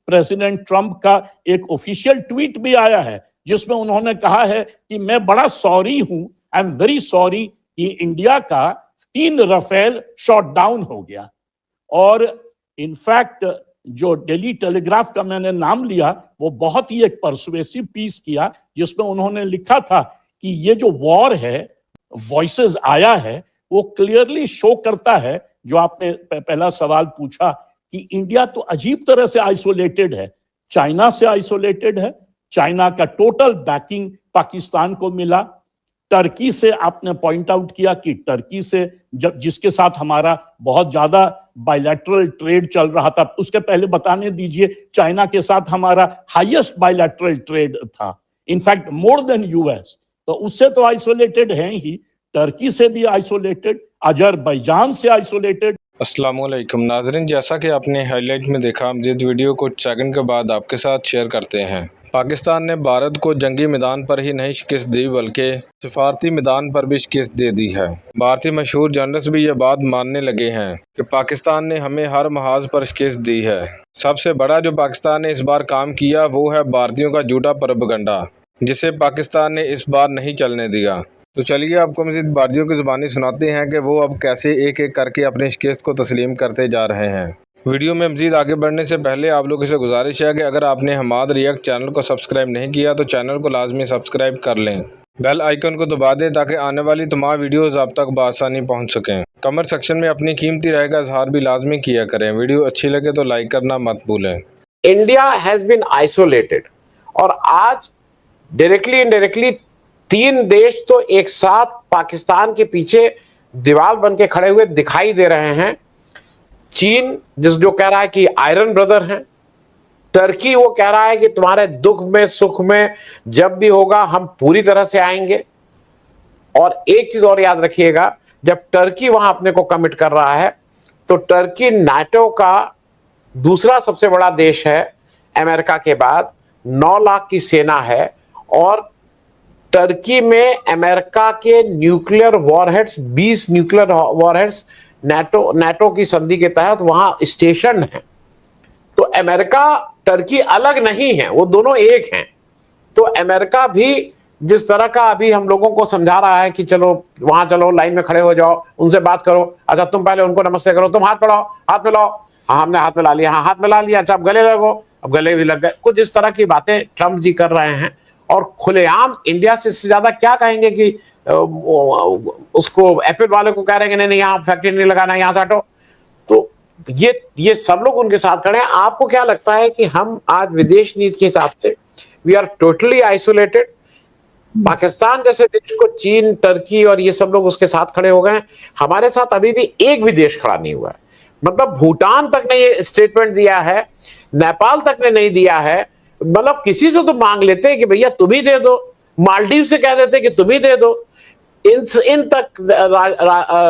President Trump का एक official tweet भी आया है जिसमें उन्होंने कहा है कि मैं बड़ा सॉरी हूं, आई एम वेरी सॉरी कि इंडिया का 3 राफेल शॉट डाउन हो गया। और इनफैक्ट जो डेली टेलीग्राफ का मैंने नाम लिया वो बहुत ही एक परसुएसिव पीस किया जिसमें उन्होंने लिखा था कि ये जो वॉर है, वॉइसेस आया है, वो क्लियरली शो करता है जो आपने पहला सवाल पूछा कि इंडिया तो अजीब तरह से आइसोलेटेड है, चाइना से आइसोलेटेड है। चाइना का टोटल बैकिंग पाकिस्तान को मिला। टर्की से आपने पॉइंट आउट किया कि टर्की से जब जिसके साथ हमारा बहुत ज्यादा बायलैटरल ट्रेड चल रहा था, उसके पहले बताने दीजिए चाइना के साथ हमारा हाईएस्ट बायलैटरल ट्रेड था, इनफैक्ट मोर देन यूएस। तो उससे तो आइसोलेटेड हैं ही, टर्की से भी आइसोलेटेड, अजरबैजान से आइसोलेटेड। अस्सलाम वालेकुम नाजरीन, जैसा कि आपने हाईलाइट में देखा, मज़ीद वीडियो कुछ सेकंड के बाद आपके साथ शेयर करते हैं। पाकिस्तान ने भारत को जंगी मैदान पर ही नहीं शिकस्त दी बल्कि सफारती मैदान पर भी शिकस्त दे दी है। भारतीय मशहूर जर्नलिस्ट भी ये बात मानने लगे हैं कि पाकिस्तान ने हमें हर महाज पर शिकस्त दी है। सबसे बड़ा जो पाकिस्तान ने इस बार काम किया वो है भारतीयों का झूठा प्रोपेगेंडा, जिसे पाकिस्तान ने इस बार नहीं चलने दिया। तो चलिए आपको मज़ीद भारतीयों की ज़ुबानी सुनाते हैं कि वो अब कैसे एक एक करके अपनी शिकस्त को तस्लीम करते जा रहे हैं। वीडियो में मज़ीद आगे बढ़ने से पहले आप लोगों से गुजारिश है कि अगर आपने हमाद रिएक्ट चैनल को सब्सक्राइब नहीं किया तो चैनल को लाजमी सब्सक्राइब कर लें, बेल आइकन को दबा दें ताकि आने वाली तमाम वीडियोज़ आप तक बआसानी पहुँच सकें। कमेंट सेक्शन में अपनी कीमती राय का इजहार भी लाजमी किया करें। वीडियो अच्छी लगे तो लाइक करना मत भूलें। इंडिया हैज़ बीन आइसोलेटेड और आज डायरेक्टली इनडायरेक्टली 3 देश तो एक साथ पाकिस्तान के पीछे दीवार बन के खड़े हुए दिखाई दे रहे हैं। चीन जो कह रहा है कि आयरन ब्रदर हैं, टर्की वो कह रहा है कि तुम्हारे दुख में सुख में जब भी होगा हम पूरी तरह से आएंगे। और एक चीज और याद रखिएगा, जब टर्की वहां अपने को कमिट कर रहा है तो टर्की नाटो का दूसरा सबसे बड़ा देश है अमेरिका के बाद, 9 लाख की सेना है और टर्की में अमेरिका के nuclear warheads 20 nuclear warheads NATO की संधि के तहत वहां स्टेशन है। तो अमेरिका टर्की अलग नहीं है, वो दोनों एक हैं। तो अमेरिका भी जिस तरह का अभी हम लोगों को समझा रहा है कि चलो वहां चलो, लाइन में खड़े हो जाओ, उनसे बात करो, अच्छा तुम पहले उनको नमस्ते करो, तुम हाथ बढ़ाओ, हाथ मिलाओ, हाँ हमने हाथ मिला लिया, हाँ हाथ मिला लिया, अच्छा अब गले लगो, अब गले भी लग गए। कुछ इस तरह की बातें ट्रंप जी कर रहे हैं और खुलेआम इंडिया से इससे ज्यादा क्या कहेंगे कि उसको एप्पल वाले को कह रहे हैं कि नहीं यहाँ फैक्ट्री नहीं लगाना, यहाँ से हटो। तो ये सब लोग उनके साथ खड़े हैं। आपको क्या लगता है कि हम आज विदेश नीति के हिसाब से we are totally isolated? Pakistan जैसे देश को चीन, टर्की और ये सब लोग उसके साथ खड़े हो गए हैं, हमारे साथ अभी भी एक भी देश खड़ा नहीं हुआ है। मतलब भूटान तक ने ये स्टेटमेंट दिया है, नेपाल तक ने नहीं दिया है। मतलब किसी से तो मांग लेते हैं कि भैया तुम ही दे दो, मालदीव से कह देते कि तुम ही दे दो। इन तक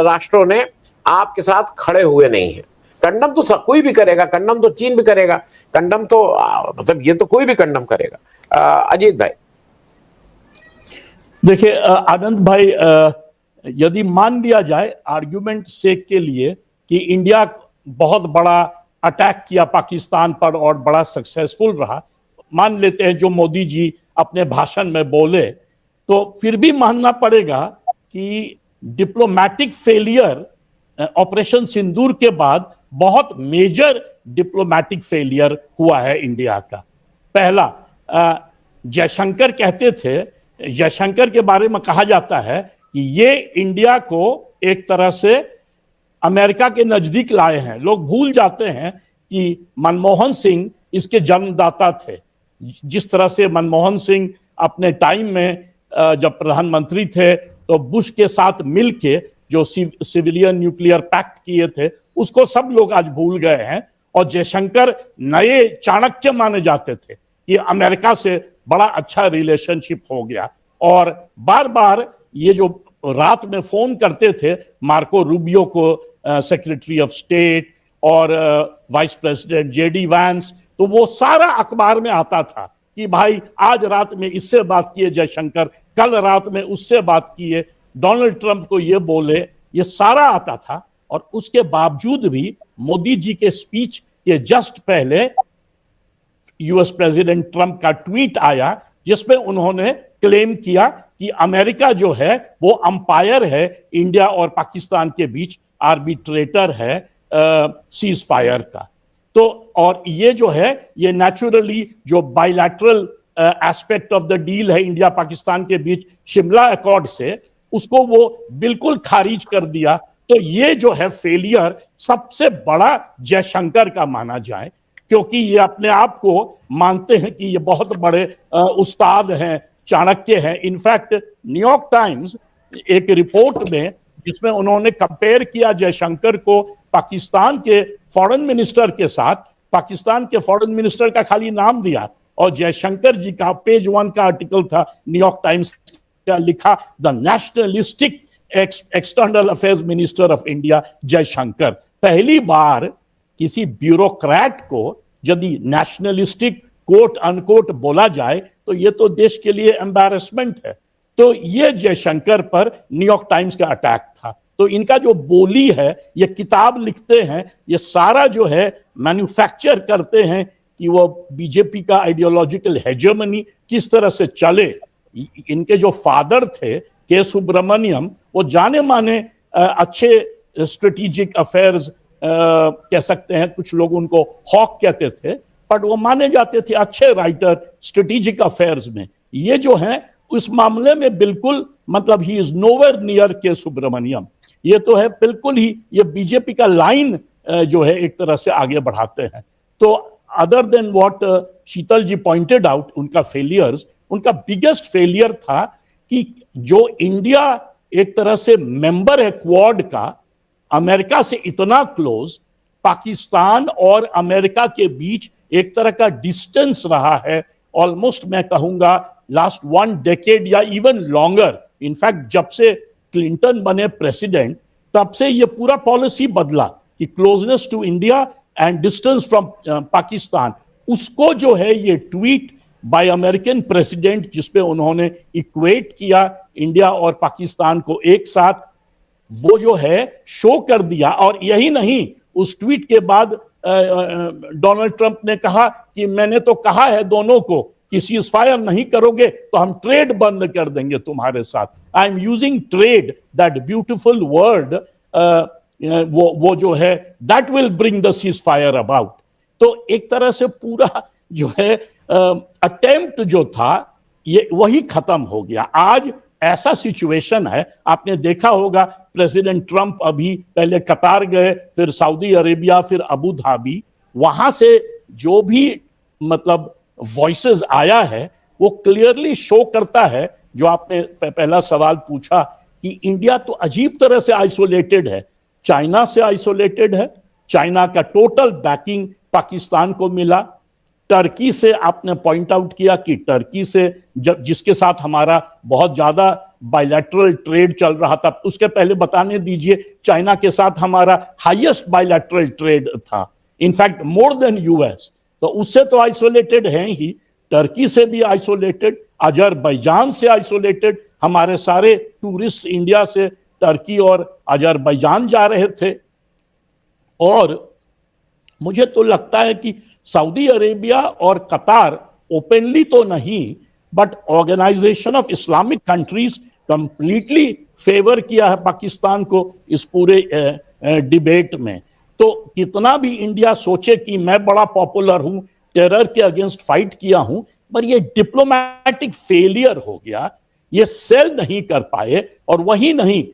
राष्ट्रों ने आपके साथ खड़े हुए नहीं है। कंडम तो सब कोई भी करेगा, कंडम तो चीन भी करेगा, कंडम तो मतलब ये तो कोई भी कंडम करेगा। अजीत भाई देखिए, आनंद भाई, यदि मान लिया जाए आर्गुमेंट सेक के लिए कि इंडिया बहुत बड़ा अटैक किया पाकिस्तान पर और बड़ा सक्सेसफुल रहा, मान लेते हैं जो मोदी जी अपने भाषण में बोले, तो फिर भी मानना पड़ेगा कि डिप्लोमैटिक फेलियर ऑपरेशन सिंदूर के बाद बहुत मेजर डिप्लोमैटिक फेलियर हुआ है इंडिया का। पहला, जयशंकर कहते थे, जयशंकर के बारे में कहा जाता है कि ये इंडिया को एक तरह से अमेरिका के नजदीक लाए हैं। लोग भूल जाते हैं कि मनमोहन सिंह इसके जन्मदाता थे। जिस तरह से मनमोहन सिंह अपने टाइम में जब प्रधानमंत्री थे तो बुश के साथ मिलके जो सिविलियन न्यूक्लियर पैक्ट किए थे उसको सब लोग आज भूल गए हैं। और जयशंकर नए चाणक्य माने जाते थे कि अमेरिका से बड़ा अच्छा रिलेशनशिप हो गया। और बार बार ये जो रात में फोन करते थे मार्को रूबियो को, सेक्रेटरी ऑफ स्टेट, और वाइस प्रेसिडेंट जेडी वैंस, तो वो सारा अखबार में आता था कि भाई आज रात में इससे बात किए जयशंकर, कल रात में उससे बात किए, डोनाल्ड ट्रंप को ये बोले, ये सारा आता था। और उसके बावजूद भी मोदी जी के स्पीच के जस्ट पहले यूएस प्रेसिडेंट ट्रंप का ट्वीट आया जिसमें उन्होंने क्लेम किया कि अमेरिका जो है वो अंपायर है इंडिया और पाकिस्तान के बीच, आर्बिट्रेटर है सीज फायर का। तो और ये जो है ये नेचुरली जो bilateral aspect of the deal है इंडिया पाकिस्तान के बीच शिमला अकॉर्ड से, उसको वो बिल्कुल खारिज कर दिया। तो ये जो है फेलियर सबसे बड़ा जयशंकर का माना जाए, क्योंकि ये अपने आप को मानते हैं कि ये बहुत बड़े उस्ताद हैं, चाणक्य हैं। इनफैक्ट न्यूयॉर्क टाइम्स एक रिपोर्ट में जिसमें उन्होंने कंपेयर किया जयशंकर को पाकिस्तान के फॉरेन मिनिस्टर के साथ, पाकिस्तान के फॉरेन मिनिस्टर का खाली नाम दिया और जयशंकर जी का पेज 1 का आर्टिकल था न्यूयॉर्क टाइम्स का, लिखा the nationalistic external affairs minister of India Jaishankar. पहली बार किसी ब्यूरोक्रेट को यदि नेशनलिस्टिक कोट अनकोट बोला जाए तो ये तो देश के लिए एम्बैरेसमेंट है। तो ये जयशंकर पर न्यूयॉर्क टाइम्स का अटैक था। तो इनका जो बोली है, ये किताब लिखते हैं, ये सारा जो है मैन्युफैक्चर करते हैं कि वो बीजेपी का आइडियोलॉजिकल हेजेमनी किस तरह से चले। इनके जो फादर थे के सुब्रमण्यम, वो जाने माने अच्छे स्ट्रेटेजिक अफेयर्स कह सकते हैं, कुछ लोग उनको हॉक कहते थे, बट वो माने जाते थे अच्छे राइटर स्ट्रेटेजिक अफेयर्स में। ये जो है उस मामले में बिल्कुल मतलब ही इज नोवेयर नियर के सुब्रमण्यम। ये तो है बिल्कुल ही, ये बीजेपी का लाइन जो है एक तरह से आगे बढ़ाते हैं। तो other than what Sheetal ji pointed out, उनका फेलियर्स, उनका बिगेस्ट फेलियर था कि जो इंडिया एक तरह से मेंबर है क्वाड का, अमेरिका से इतना क्लोज, पाकिस्तान और अमेरिका के बीच एक तरह का डिस्टेंस रहा है ऑलमोस्ट, मैं कहूंगा लास्ट 1 डेकेड या इवन लॉन्गर। इनफैक्ट जब से क्लिंटन बने प्रेसिडेंट तब से ये पूरा पॉलिसी बदला कि closeness to India and distance from Pakistan. उसको जो है ये ट्वीट बाय अमेरिकन प्रेसिडेंट जिसपे उन्होंने इक्वेट किया इंडिया और पाकिस्तान को एक साथ, वो जो है शो कर दिया। और यही नहीं, उस ट्वीट के बाद डोनाल्ड ट्रंप ने कहा कि मैंने तो कहा है दोनों को कि सीज फायर नहीं करोगे तो हम ट्रेड बंद कर देंगे तुम्हारे साथ। I am using trade, that beautiful word, वो जो है that will bring the cease fire about. तो एक तरह से पूरा जो है अटेम्प्ट जो था ये वही खत्म हो गया। आज ऐसा सिचुएशन है, आपने देखा होगा प्रेसिडेंट ट्रंप अभी पहले कतार गए, फिर सऊदी अरेबिया, फिर अबू धाबी। वहां से जो भी मतलब वॉइसेस आया है वो क्लियरली शो करता है, जो आपने पहला सवाल पूछा कि इंडिया तो अजीब तरह से आइसोलेटेड है, चाइना से आइसोलेटेड है। चाइना का टोटल बैकिंग पाकिस्तान को मिला। टर्की से आपने पॉइंट आउट किया कि टर्की से जिसके साथ हमारा बहुत ज्यादा बायलैटरल ट्रेड चल रहा था, उसके पहले बताने दीजिए चाइना के साथ हमारा हाईएस्ट बायलैटरल ट्रेड था, इनफैक्ट मोर देन यूएस। तो उससे तो आइसोलेटेड हैं ही, टर्की से भी आइसोलेटेड, अजरबैजान से आइसोलेटेड। हमारे सारे टूरिस्ट इंडिया से टर्की और अजरबैजान जा रहे थे। और मुझे तो लगता है कि सऊदी अरेबिया और कतार ओपनली तो नहीं, but organisation of Islamic countries completely favour किया है पाकिस्तान को इस पूरे डिबेट में। तो कितना भी इंडिया सोचे कि मैं बड़ा पॉपुलर हूं, टेरर के अगेंस्ट फाइट किया हूं, पर ये डिप्लोमैटिक फेलियर हो गया, ये सेल नहीं कर पाए। और वही नहीं,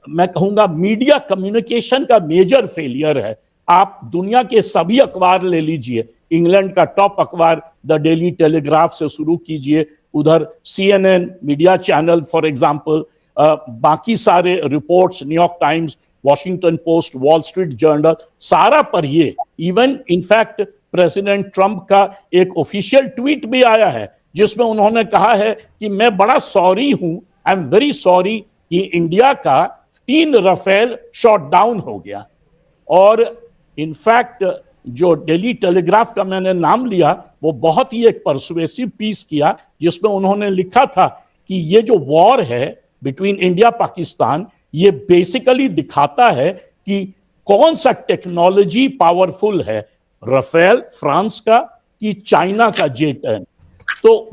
मैं कहूंगा मीडिया कम्युनिकेशन का मेजर फेलियर है। आप दुनिया के सभी अखबार ले लीजिए, इंग्लैंड का टॉप अखबार द डेली टेलीग्राफ से शुरू कीजिए, उधर CNN media channel for example, बाकी सारे reports, New York times, Washington post, wall street journal, सारा पढ़िए। इवन इनफैक्ट प्रेसिडेंट ट्रंप का एक ऑफिशियल ट्वीट भी आया है जिसमें उन्होंने कहा है कि मैं बड़ा सॉरी हूं, आई एम वेरी सॉरी कि इंडिया का 3 राफेल शॉट डाउन हो गया। और इनफैक्ट जो डेली टेलीग्राफ का मैंने नाम लिया, वो बहुत ही एक परसुएसिव पीस किया जिसमें उन्होंने लिखा था कि ये जो वॉर है बिटवीन इंडिया पाकिस्तान, ये बेसिकली दिखाता है कि कौन सा टेक्नोलॉजी पावरफुल है, राफेल फ्रांस का कि चाइना का J-10। तो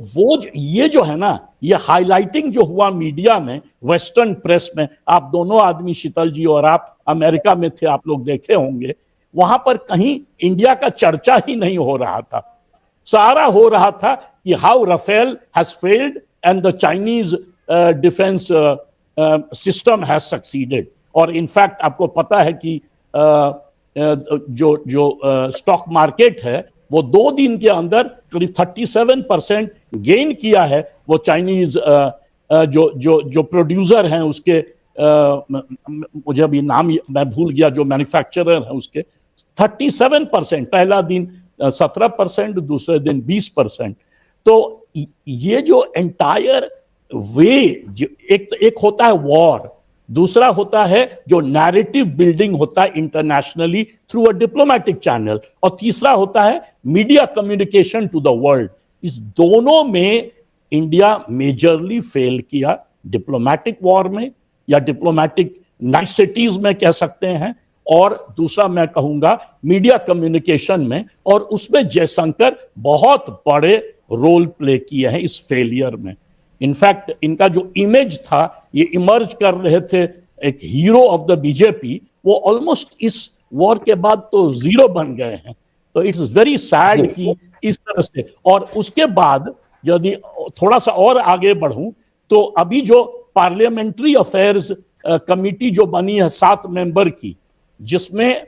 ये जो है ना, ये हाईलाइटिंग जो हुआ मीडिया में, वेस्टर्न प्रेस में, आप दोनों आदमी शीतल जी और आप अमेरिका में थे, आप लोग देखे होंगे, वहां पर कहीं इंडिया का चर्चा ही नहीं हो रहा था। सारा हो रहा था कि how Rafale has failed and the Chinese defence system has succeeded. और इनफैक्ट आपको पता है कि जो स्टॉक मार्केट है वो 2 दिन के अंदर करीब 37% गेन किया है। वो चाइनीज जो प्रोड्यूसर हैं उसके, मुझे अभी नाम मैं भूल गया, जो मैन्युफैक्चरर है उसके 37%, पहला दिन 17%, दूसरे दिन 20%। तो ये जो एंटायर वे, एक होता है वॉर, दूसरा होता है जो नैरेटिव बिल्डिंग होता है internationally through a diplomatic channel, और तीसरा होता है media communication to the world. इस दोनों में इंडिया मेजरली फेल किया, डिप्लोमेटिक वॉर में या डिप्लोमेटिक नाइसिटीज में कह सकते हैं, और दूसरा मैं कहूंगा मीडिया कम्युनिकेशन में, और उसमें जयशंकर बहुत बड़े रोल प्ले किए हैं इस फेलियर में। इनफैक्ट इनका जो इमेज था, ये इमर्ज कर रहे थे एक हीरो ऑफ द बीजेपी, वो ऑलमोस्ट इस वॉर के बाद तो जीरो बन गए हैं। तो इट्स वेरी सैड कि इस तरह से। और उसके बाद यदि थोड़ा सा और आगे बढ़ूं तो अभी जो पार्लियामेंट्री अफेयर्स कमिटी जो बनी है 7 मेंबर की, जिसमें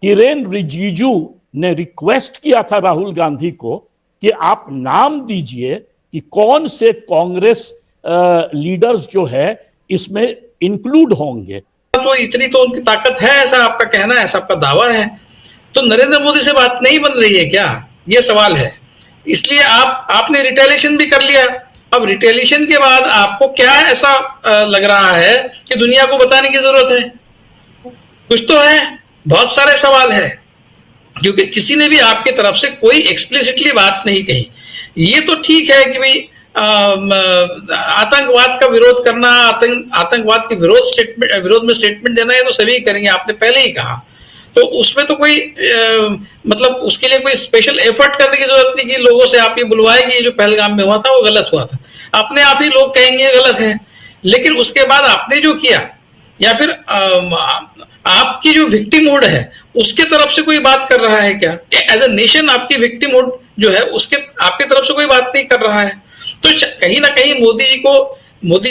किरेन रिजिजू ने रिक्वेस्ट किया था राहुल गांधी को कि आप नाम दीजिए कि कौन से कांग्रेस लीडर्स जो है इसमें इंक्लूड होंगे। तो इतनी तो उनकी ताकत है, ऐसा आपका कहना है, ऐसा आपका दावा है, तो नरेंद्र मोदी से बात नहीं बन रही है क्या, ये सवाल है। इसलिए आपने रिटेलिएशन भी कर लिया। अब रिटेलिएशन के बाद आपको क्या ऐसा लग रहा है कि दुनिया को बताने की जरूरत है? कुछ तो है, बहुत सारे सवाल है, क्योंकि किसी ने भी आपकी तरफ से कोई एक्सप्लिसिटली बात नहीं कही। ये तो ठीक है कि भाई आतंकवाद का विरोध करना, आतंकवाद के विरोध में स्टेटमेंट देना, है तो सभी करेंगे, आपने पहले ही कहा। तो उसमें तो कोई मतलब उसके लिए कोई स्पेशल एफर्ट करने की जरूरत नहीं कि लोगों से आप ये बुलवाए कि ये जो पहलगाम में हुआ था वो गलत हुआ था। अपने आप ही लोग कहेंगे गलत है। लेकिन उसके बाद आपने जो किया, या फिर आपकी जो विक्टिमहुड है उसके तरफ से कोई बात कर रहा है क्या? एज ए नेशन आपकी विक्टिमहुड जो है उसके आपके तरफ से कोई बात नहीं कर रहा है। तो कहीं ना कहीं मोदी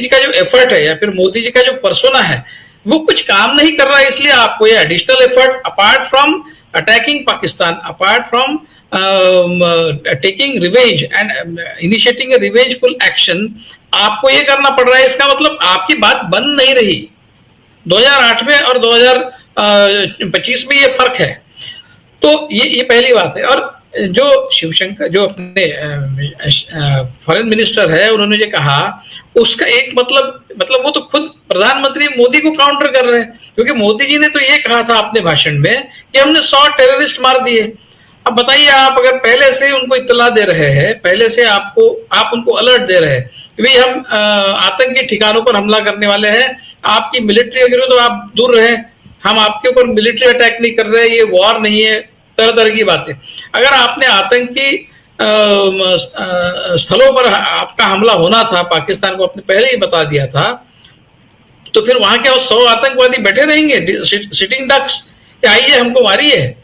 जी का जो एफर्ट है, या फिर मोदी जी का जो पर्सोना है, वो कुछ काम नहीं कर रहा है। इसलिए आपको ये additional effort, apart from attacking Pakistan, apart from taking revenge and initiating A revengeful action, आपको ये करना पड़ रहा है। इसका मतलब आपकी बात बन नहीं रही। 2008 में और 2025 में ये फर्क है। तो ये पहली बात है। और जो शिवशंकर, जो अपने फॉरेन मिनिस्टर है, उन्होंने जो कहा उसका एक मतलब वो तो खुद प्रधानमंत्री मोदी को काउंटर कर रहे हैं, क्योंकि मोदी जी ने तो ये कहा था अपने भाषण में कि हमने 100 टेररिस्ट मार दिए। अब बताइए, आप अगर पहले से उनको इत्तला दे रहे हैं, पहले से आप उनको अलर्ट दे रहे हैं कि भाई हम आतंकी ठिकानों पर हमला करने वाले हैं, आपकी मिलिट्री अगर हो तो आप दूर रहे, हम आपके ऊपर मिलिट्री अटैक नहीं कर रहे, ये वॉर नहीं है, तरह तरह की बातें। अगर आपने आतंकी स्थलों पर आपका हमला होना था, पाकिस्तान को आपने पहले ही बता दिया था, तो फिर वहां क्या 100 आतंकवादी बैठे रहेंगे सिटिंग डक्स कि आइए हमको मारिए?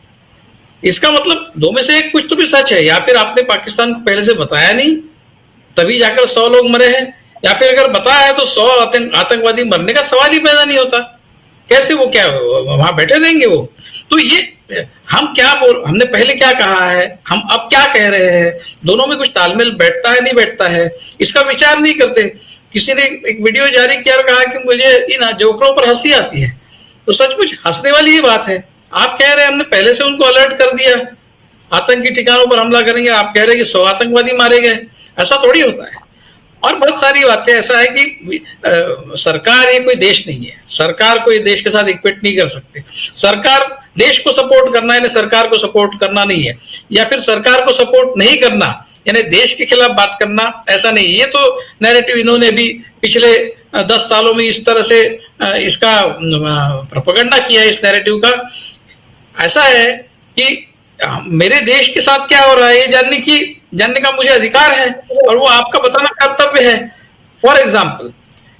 इसका मतलब दो में से एक कुछ तो भी सच है। या फिर आपने पाकिस्तान को पहले से बताया नहीं, तभी जाकर 100 लोग मरे हैं, या फिर अगर बताया है तो 100 आतंकवादी मरने का सवाल ही पैदा नहीं होता। कैसे वो क्या वहां बैठे रहेंगे वो? तो ये हमने पहले क्या कहा है, हम अब क्या कह रहे हैं, दोनों में कुछ तालमेल बैठता है नहीं बैठता है, इसका विचार नहीं करते। किसी ने एक वीडियो जारी किया और कहा कि मुझे इन जोकरों पर हंसी आती है। तो सचमुच हंसने वाली ही बात है। आप कह रहे हैं हमने पहले से उनको अलर्ट कर दिया, आतंकी ठिकानों पर हमला करेंगे, आप कह रहे हैं कि 100 आतंकवादी मारे गए। ऐसा थोड़ी होता है। और बहुत सारी बातें, ऐसा है कि सरकार ये कोई देश नहीं है, सरकार को ये देश के साथ इक्विट नहीं कर सकते। सरकार देश को सपोर्ट करना है, सरकार को सपोर्ट करना नहीं है, या फिर सरकार को सपोर्ट नहीं करना यानी देश के खिलाफ बात करना, ऐसा नहीं है। ये तो नैरेटिव इन्होंने भी पिछले 10 सालों में इस तरह से इसका प्रोपेगेंडा किया है, इस नैरेटिव का। ऐसा है कि मेरे देश के साथ क्या हो रहा है ये जानने का मुझे अधिकार है और वो आपका बताना कर्तव्य है। फॉर एग्जाम्पल,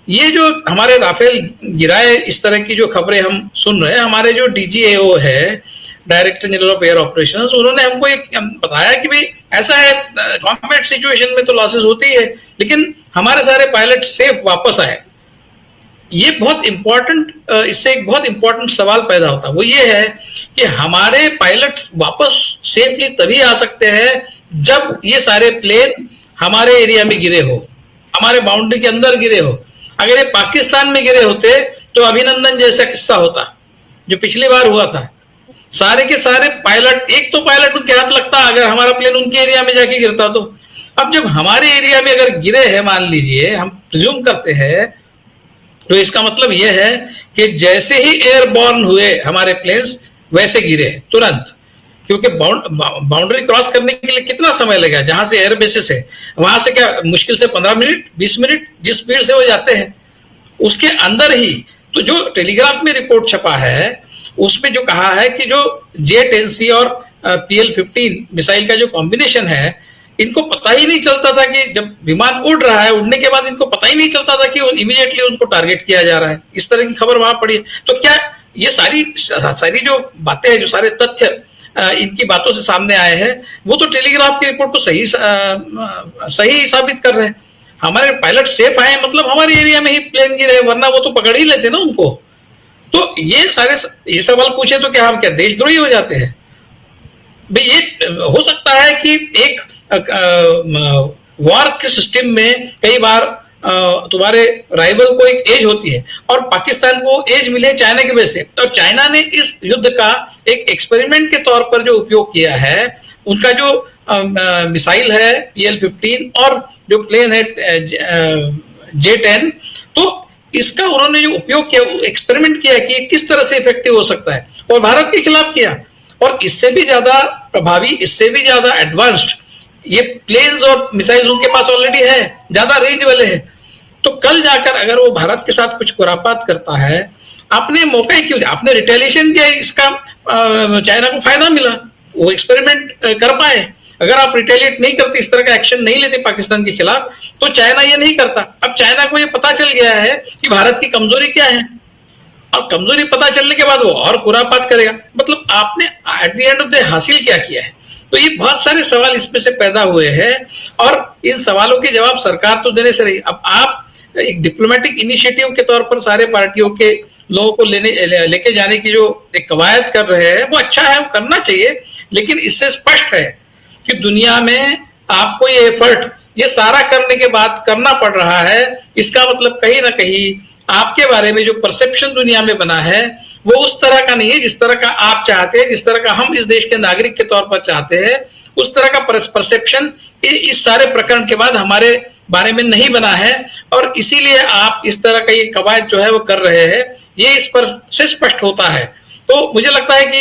ये जो हमारे राफेल गिराए इस तरह की जो खबरें हम सुन रहे हैं, हमारे जो डीजीएओ है, director general of air operations, उन्होंने हमको एक बताया कि भाई ऐसा है, कॉम्बैट सिचुएशन में तो लॉसेस होती है, लेकिन हमारे सारे पायलट सेफ वापस आए। ये बहुत इंपॉर्टेंट, इससे एक बहुत इंपॉर्टेंट सवाल पैदा होता है, वो ये है कि हमारे पायलट वापस सेफली तभी आ सकते हैं जब ये सारे प्लेन हमारे एरिया में गिरे हो, हमारे बाउंड्री के अंदर गिरे हो। अगर ये पाकिस्तान में गिरे होते तो अभिनंदन जैसा किस्सा होता जो पिछली बार हुआ था। सारे के सारे पायलट, एक तो पायलट उनके हाथ लगता अगर हमारा प्लेन उनके एरिया में जाके गिरता तो। अब जब हमारे एरिया में अगर गिरे हैं, मान लीजिए हम प्रिज्यूम करते हैं, तो इसका मतलब यह है कि जैसे ही एयरबॉर्न हुए हमारे प्लेन्स वैसे गिरे तुरंत, क्योंकि बाउंड्री क्रॉस करने के लिए कितना समय लगेगा? जहां से एयर बेसिस है वहां से क्या मुश्किल से 15 मिनट 20 मिनट जिस स्पीड से वो जाते हैं उसके अंदर ही। तो जो टेलीग्राफ में रिपोर्ट छपा है उसमें जो कहा है कि जो J-10C और PL-15 मिसाइल का जो कॉम्बिनेशन है, इनको पता ही नहीं चलता था कि जब विमान उड़ रहा है, उड़ने के बाद इनको पता ही नहीं चलता था कि इमीडिएटली उनको टारगेट किया जा रहा है। इस तरह की खबर वहां पड़ी है। तो क्या ये सारी जो बातें हैं, जो सारे तथ्य इनकी बातों से सामने आए हैं, वो तो टेलीग्राफ की रिपोर्ट को सही साबित कर रहे हैं। हमारे पायलट सेफ आए मतलब हमारे एरिया में ही प्लेन गिरे, वरना वो तो पकड़ ही लेते ना उनको। तो ये सवाल पूछे तो क्या हम क्या देशद्रोही हो जाते हैं? भाई ये हो सकता है कि एक वॉर के सिस्टम में कई बार तुम्हारे राइवल को एक एज होती है और पाकिस्तान को एज मिले चाइना की वजह से, और चाइना ने इस युद्ध का एक एक्सपेरिमेंट के तौर पर जो उपयोग किया है, उनका जो मिसाइल है PL-15 और जो प्लेन है J-10, तो इसका उन्होंने जो उपयोग किया, एक्सपेरिमेंट किया कि किस तरह से इफेक्टिव हो सकता है, और भारत के खिलाफ किया। और इससे भी ज्यादा प्रभावी, इससे भी ज्यादा एडवांस्ड ये प्लेन्स और मिसाइल्स उनके पास ऑलरेडी है, ज्यादा रेंज वाले हैं। तो कल जाकर अगर वो भारत के साथ कुछ खुरापात करता है, आपने मौका ही क्यों, आपने रिटेलिएशन किया, इसका चाइना को फायदा मिला, वो एक्सपेरिमेंट कर पाए। अगर आप रिटेलिएट नहीं करते, इस तरह का एक्शन नहीं लेते पाकिस्तान के खिलाफ, तो चाइना ये नहीं करता। अब चाइना को ये पता चल गया है कि भारत की कमजोरी क्या है, और कमजोरी पता चलने के बाद वो और खुरापात करेगा। मतलब आपने at the end of the हासिल क्या किया है? तो ये बहुत सारे सवाल इसमें से पैदा हुए हैं, और इन सवालों के जवाब सरकार तो देने से रही। अब आप एक डिप्लोमेटिक इनिशिएटिव के तौर पर सारे पार्टियों के लोगों को लेके जाने की जो एक कवायद कर रहे हैं, वो अच्छा है, वो करना चाहिए, लेकिन इससे स्पष्ट है कि दुनिया में आपको ये एफर्ट, ये सारा करने के बाद करना पड़ रहा है। इसका मतलब कहीं ना कहीं आपके बारे में जो परसेप्शन दुनिया में बना है वो उस तरह का नहीं है जिस तरह का आप चाहते हैं, जिस तरह का हम इस देश के नागरिक के तौर पर चाहते हैं। उस तरह का परसेप्शन इस सारे प्रकरण के बाद हमारे बारे में नहीं बना है, और इसीलिए आप इस तरह का ये कवायद जो है वो कर रहे हैं। ये इस पर से स्पष्ट होता है। तो मुझे लगता है कि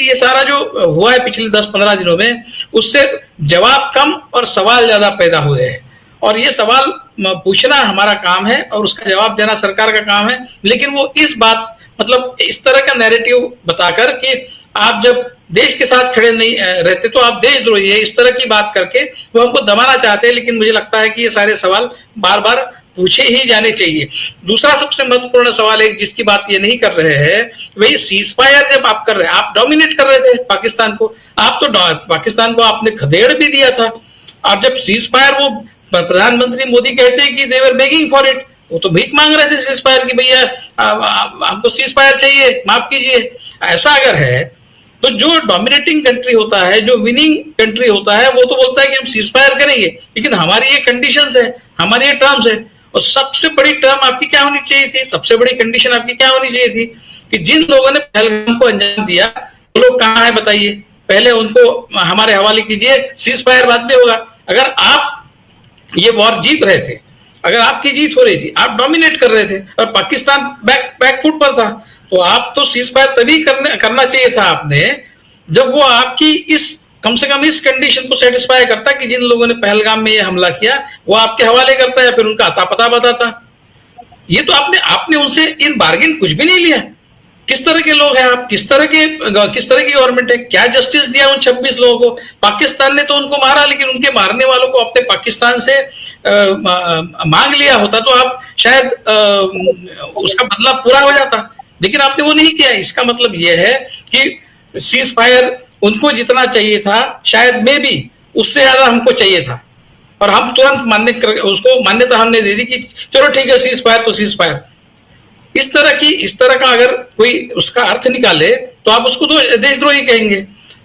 ये सारा जो हुआ है पिछले 10-15 दिनों में, उससे जवाब कम और सवाल ज्यादा पैदा हुए हैं, और ये सवाल पूछना हमारा काम है और उसका जवाब देना सरकार का काम है। लेकिन वो इस बात, मतलब इस तरह का नैरेटिव बताकर कि आप जब देश के साथ खड़े नहीं रहते तो आप देशद्रोही है, इस तरह की बात करके वो हमको दबाना चाहते हैं। लेकिन मुझे लगता है कि ये सारे सवाल बार बार पूछे ही जाने चाहिए। दूसरा सबसे महत्वपूर्ण सवाल है जिसकी बात ये नहीं कर रहे हैं, वही सीज फायर जब आप कर रहे हैं, आप डोमिनेट कर रहे थे पाकिस्तान को, आप तो पाकिस्तान को आपने खदेड़ भी दिया था। और जब सीज फायर, वो प्रधानमंत्री मोदी कहते हैं कि दे वर बेगिंग फॉर इट, वो तो भीख मांग रहे थे सीज फायर की, भैया हमको सीज फायर चाहिए, माफ कीजिए। ऐसा अगर है तो जो डोमिनेटिंग कंट्री होता है, जो विनिंग कंट्री होता है, वो तो बोलता है कि हम सीज फायर करेंगे, लेकिन हमारी ये कंडीशंस है, हमारी ये टर्म्स है। और सबसे बड़ी टर्म आपकी क्या होनी चाहिए थी, सबसे बड़ी कंडीशन आपकी क्या होनी चाहिए थी कि जिन लोगों ने पहलगाम को अंजाम दिया वो लोग कहाँ है बताइए, पहले उनको हमारे हवाले कीजिए, सीज फायर बाद में होगा। अगर आप ये वॉर जीत रहे थे, अगर आपकी जीत हो रही थी, आप डोमिनेट कर रहे थे और पाकिस्तान बैक फुट पर था, तो आप तो सीज फायर तभी करना चाहिए था आपने जब वो आपकी इस, कम से कम इस कंडीशन को सेटिस्फाई करता कि जिन लोगों ने पहलगाम में ये हमला किया वो आपके हवाले करता है, फिर उनका अता पता बताता। ये तो आपने उनसे इन बार्गेन कुछ भी नहीं लिया किस तरह के लोग हैं आप, किस तरह की गवर्नमेंट है, क्या जस्टिस दिया उन 26 लोगों को? पाकिस्तान ने तो उनको मारा, लेकिन उनके मारने वालों को अपने पाकिस्तान से मांग लिया होता तो आप शायद उसका बदला पूरा हो जाता, लेकिन आपने वो नहीं किया। इसका मतलब यह है कि सीज फायर उनको जितना चाहिए था शायद में भी उससे ज्यादा हमको चाहिए था, और हम तुरंत उसको मान्यता हमने दे दी कि चलो ठीक है सीज फायर तो सीज फायर। इस तरह का अगर कोई उसका अर्थ निकाले तो आप उसको तो देशद्रोही कहेंगे।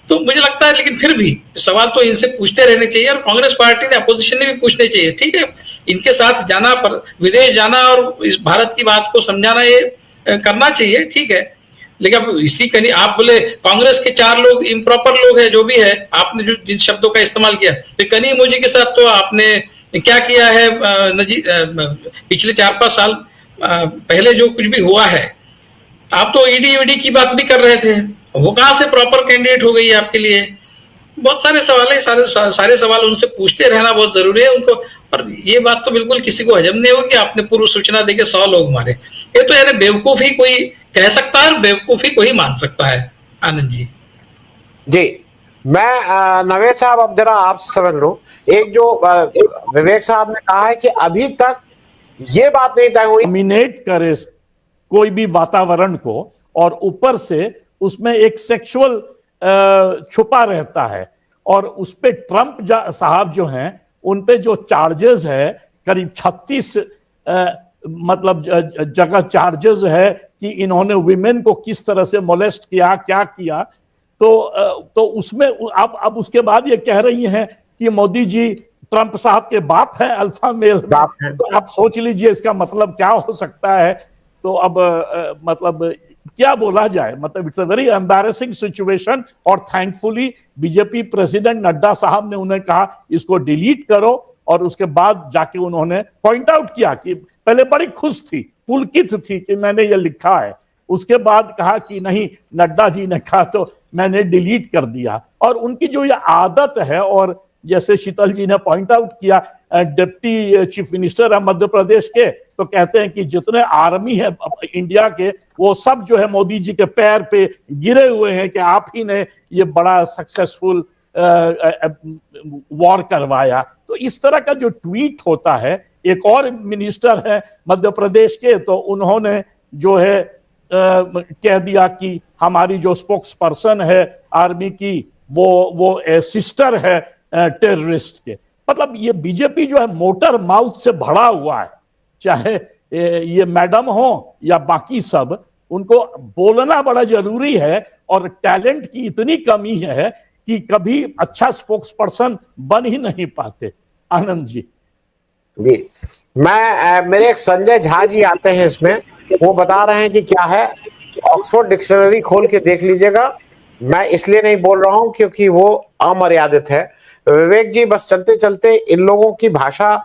तो मुझे लगता है, लेकिन फिर भी सवाल तो इनसे पूछते रहने चाहिए, और कांग्रेस पार्टी ने, अपोजिशन ने भी पूछने चाहिए। ठीक है, इनके साथ जाना, पर विदेश जाना और इस भारत की बात को समझाना, ये करना चाहिए, ठीक है। लेकिन अब इसी कहीं आप बोले कांग्रेस के 4 लोग इम्प्रॉपर लोग हैं, जो भी है, आपने जो जिन शब्दों का इस्तेमाल किया, तो कनीमोजी के साथ तो आपने क्या किया है पिछले 4-5 साल पहले जो कुछ भी हुआ है, आप तो ईडी की बात भी कर रहे थे, वो कहां से प्रॉपर कैंडिडेट हो गई है आपके लिए? बहुत सारे सवाल है, सारे सवाल उनसे पूछते रहना बहुत जरूरी है उनको। और ये बात तो बिल्कुल किसी को हजम नहीं होगी कि आपने पूर्व सूचना देके 100 लोग मारे। ये तो यानी बेवकूफी कोई कह सकता है और बेवकूफी कोई मान सकता है। आनंद जी। जी, मैं नवेद साहब अब जरा आप समझ लो, एक जो विवेक साहब ने कहा है कि अभी तक ये बात नहीं तय हुई, डोमिनेट करे कोई भी वातावरण को, और ऊपर से उसमें एक सेक्सुअल छुपा रहता है, और उस पे ट्रंप साहब जो हैं उन पे जो चार्जेस है, करीब 36 मतलब जगह चार्जेस है कि इन्होंने विमेन को किस तरह से मोलेस्ट किया, क्या किया। तो उसमें अब उसके बाद ये कह रही हैं कि मोदी जी ट्रंप साहब के बाप है, अल्फा मेल में। तो आप सोच लीजिए इसका मतलब क्या हो सकता है। तो अब मतलब क्या बोला जाए, मतलब it's a very embarrassing situation. और थैंकफुली बीजेपी प्रेसिडेंट नड्डा साहब ने उन्हें कहा इसको डिलीट करो, और उसके बाद जाके उन्होंने पॉइंट आउट किया कि पहले बड़ी खुश थी, पुलकित थी कि मैंने ये लिखा है, उसके बाद कहा कि नहीं, नड्डा जी ने कहा तो मैंने डिलीट कर दिया। और उनकी जो ये आदत है, और जैसे शीतल जी ने पॉइंट आउट किया, डिप्टी चीफ मिनिस्टर है मध्य प्रदेश के, तो कहते हैं कि जितने आर्मी है इंडिया के, वो सब जो है मोदी जी के पैर पे गिरे हुए हैं कि आप ही ने ये बड़ा सक्सेसफुल वॉर करवाया। तो इस तरह का जो ट्वीट होता है, एक और मिनिस्टर है मध्य प्रदेश के, तो उन्होंने जो है कह दिया कि हमारी जो स्पोक्स पर्सन है आर्मी की, वो सिस्टर है टेररिस्ट के। मतलब ये बीजेपी जो है मोटर माउथ से भरा हुआ है, चाहे ये मैडम हो या बाकी सब, उनको बोलना बड़ा जरूरी है। और टैलेंट की इतनी कमी है कि कभी अच्छा स्पोक्स पर्सन बन ही नहीं पाते। आनंद जी। मेरे एक संजय झा जी आते हैं इसमें, वो बता रहे हैं कि क्या है, ऑक्सफोर्ड डिक्शनरी खोल के देख लीजिएगा। मैं इसलिए नहीं बोल रहा हूं क्योंकि वो अमर्यादित है। विवेक जी, बस चलते चलते इन लोगों की भाषा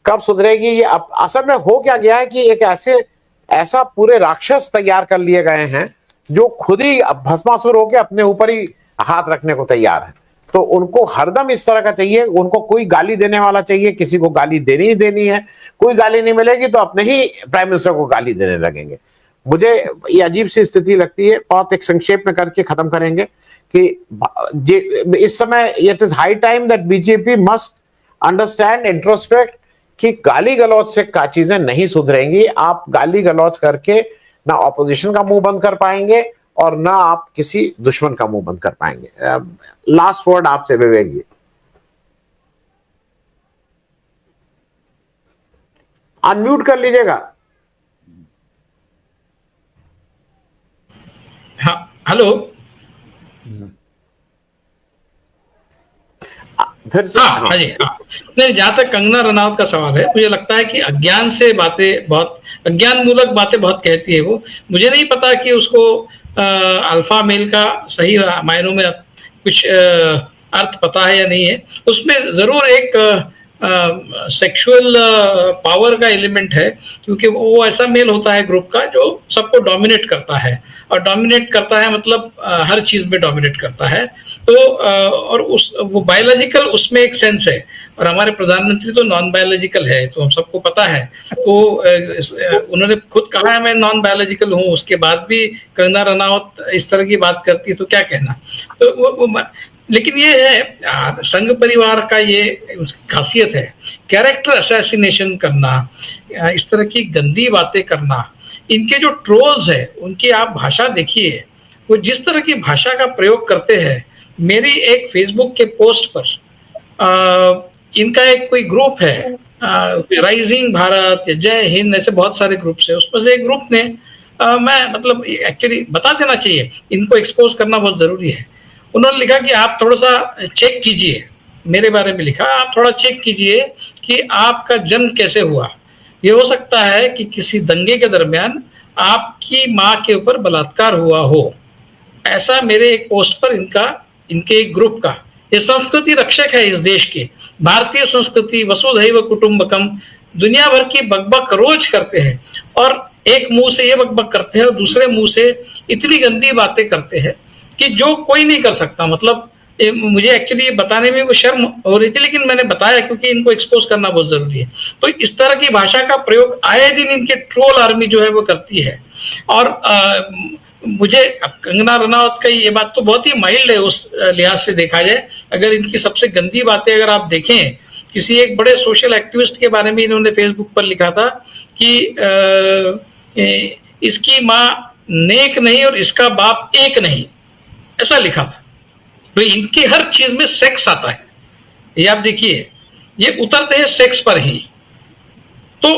कब सुधरेगी? ये असल में हो क्या गया है कि एक ऐसा पूरे राक्षस तैयार कर लिए गए हैं जो खुद ही भस्मासुर होकर अपने ऊपर ही हाथ रखने को तैयार है। तो उनको हरदम इस तरह का चाहिए, उनको कोई गाली देने वाला चाहिए, किसी को गाली देनी ही देनी है। कोई गाली नहीं मिलेगी तो अपने ही प्राइम मिनिस्टर को गाली देने लगेंगे। मुझे ये अजीब सी स्थिति लगती है। बहुत एक संक्षेप में करके खत्म करेंगे कि इस समय it is high time that BJP must understand, introspect कि गाली गलौज से चीजें नहीं सुधरेंगी। आप गाली गलौज करके ना ऑपोजिशन का मुंह बंद कर पाएंगे और ना आप किसी दुश्मन का मुंह बंद कर पाएंगे। लास्ट वर्ड आपसे विवेक जी। अनम्यूट कर लीजिएगा। हाँ, हेलो। फिर से हाँ जी, हाँ। नहीं, जहां तक कंगना रनावत का सवाल है, मुझे लगता है कि अज्ञान मूलक बातें बहुत कहती है वो। मुझे नहीं पता कि उसको अल्फा मेल का सही मायनों में कुछ अर्थ पता है या नहीं है। उसमें जरूर एक सेक्सुअल पावर का एलिमेंट है, क्योंकि वो ऐसा मेल होता है ग्रुप का जो सबको डोमिनेट करता है, और डोमिनेट करता है मतलब हर चीज में डोमिनेट करता है। तो और उस वो बायोलॉजिकल उसमें एक सेंस है, और हमारे प्रधानमंत्री तो नॉन बायोलॉजिकल है, तो हम सबको पता है। तो उन्होंने खुद कहा है मैं नॉन बायोलॉजिकल हूँ, उसके बाद भी कंगना रनावत इस तरह की बात करती है, तो क्या कहना। तो वो लेकिन ये है संघ परिवार का ये खासियत है, कैरेक्टर असैसिनेशन करना, इस तरह की गंदी बातें करना। इनके जो ट्रोल्स है उनकी आप भाषा देखिए, वो जिस तरह की भाषा का प्रयोग करते हैं। मेरी एक फेसबुक के पोस्ट पर इनका एक कोई ग्रुप है, राइजिंग भारत या जय हिंद, ऐसे बहुत सारे ग्रुप्स है, उसमें से एक ग्रुप ने मैं मतलब एक्चुअली बता देना चाहिए, इनको एक्सपोज करना बहुत जरूरी है। उन्होंने लिखा कि आप थोड़ा सा चेक कीजिए, मेरे बारे में लिखा, आप थोड़ा चेक कीजिए कि आपका जन्म कैसे हुआ। ये हो सकता है कि किसी दंगे के दरमियान आपकी माँ के ऊपर बलात्कार हुआ हो, ऐसा मेरे एक पोस्ट पर इनके एक ग्रुप का। ये संस्कृति रक्षक है इस देश के, भारतीय संस्कृति वसुधैव कुटुंबकम, दुनिया भर की बकबक रोज करते हैं, और एक मुंह से ये बकबक करते हैं और दूसरे मुंह से इतनी गंदी बातें करते हैं कि जो कोई नहीं कर सकता। मतलब मुझे एक्चुअली ये बताने में वो शर्म हो रही थी, लेकिन मैंने बताया क्योंकि इनको एक्सपोज करना बहुत जरूरी है। तो इस तरह की भाषा का प्रयोग आए दिन इनके ट्रोल आर्मी जो है वो करती है। और मुझे कंगना रनावत का ये बात तो बहुत ही माइल्ड है उस लिहाज से देखा जाए। अगर इनकी सबसे गंदी बातें अगर आप देखें, किसी एक बड़े सोशल एक्टिविस्ट के बारे में इन्होंने फेसबुक पर लिखा था कि इसकी माँ नेक नहीं और इसका बाप एक नहीं, ऐसा लिखा था। तो इनकी हर चीज में सेक्स आता है, ये आप देखिए, ये उतरते हैं सेक्स पर ही। तो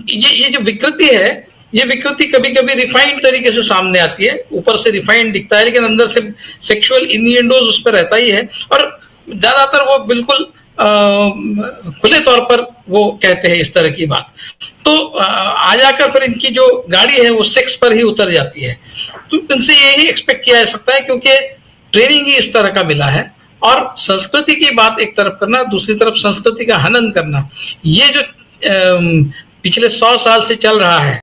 ये जो विकृति है, ये विकृति कभी कभी रिफाइंड तरीके से सामने आती है, ऊपर से रिफाइंड दिखता है लेकिन अंदर से सेक्सुअल इन्यूएंडोज उस पर रहता ही है। और ज्यादातर वो बिल्कुल खुले तौर पर वो कहते हैं इस तरह की बात। तो आ जाकर फिर इनकी जो गाड़ी है वो सेक्स पर ही उतर जाती है। तो इनसे यही एक्सपेक्ट किया जा सकता है, क्योंकि ट्रेनिंग ही इस तरह का मिला है। और संस्कृति की बात एक तरफ करना, दूसरी तरफ संस्कृति का हनन करना, ये जो पिछले 100 साल से चल रहा है,